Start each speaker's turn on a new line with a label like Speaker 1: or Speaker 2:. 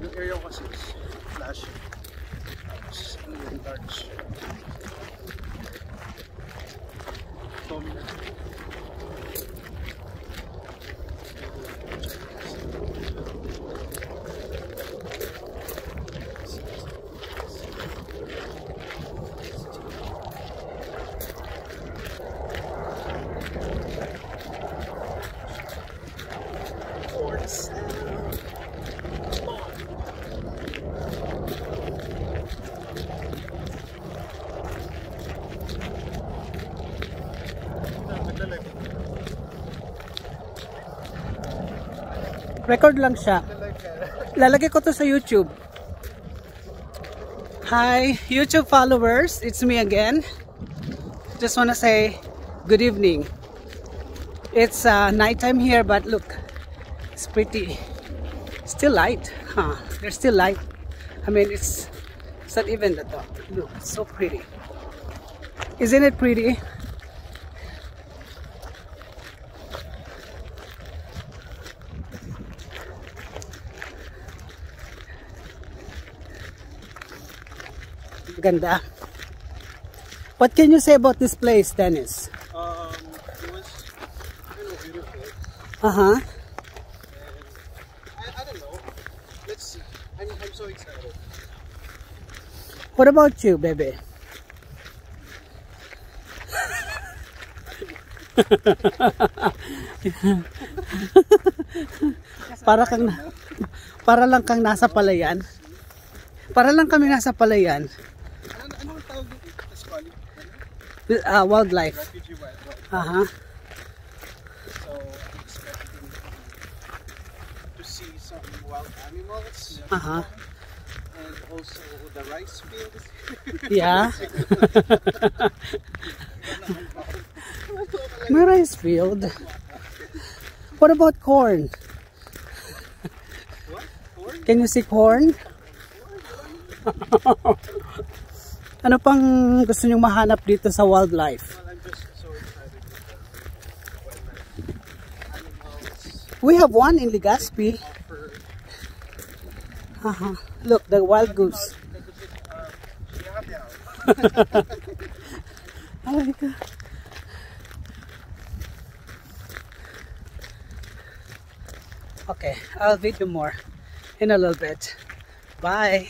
Speaker 1: Yung area ko kasi is flash. Tapos yung large. Dominant.
Speaker 2: Record lang siya. Lalagay ko to sa YouTube. Hi, YouTube followers. It's me again. Just wanna say good evening. It's nighttime here, but look, it's pretty. Still light, huh? There's still light. I mean, it's not even that dark. Look, it's so pretty. Isn't it pretty? Ganda. What can you say about this place, Dennis?
Speaker 1: It was, beautiful.
Speaker 2: Uh-huh.
Speaker 1: And I don't know. Let's see. I'm so excited.
Speaker 2: What about you, baby? para lang kang nasa palayan. Para lang kami nasa palayan.
Speaker 1: Anong tawag dito?
Speaker 2: Wildlife.
Speaker 1: Refugee wildlife.
Speaker 2: Uh-huh.
Speaker 1: So I'm expecting to see some wild animals.
Speaker 2: Uh-huh.
Speaker 1: And also the rice fields.
Speaker 2: Yeah. May rice field. What about corn?
Speaker 1: What? Corn?
Speaker 2: Can you see corn? Ano pang gusto nyong mahanap dito sa wildlife?
Speaker 1: Well, I'm just so excited with the wildlife animals.
Speaker 2: We have one in Legazpi.
Speaker 1: Offer.
Speaker 2: Look, the wild goose. Oh my God. Okay, I'll video more in a little bit. Bye.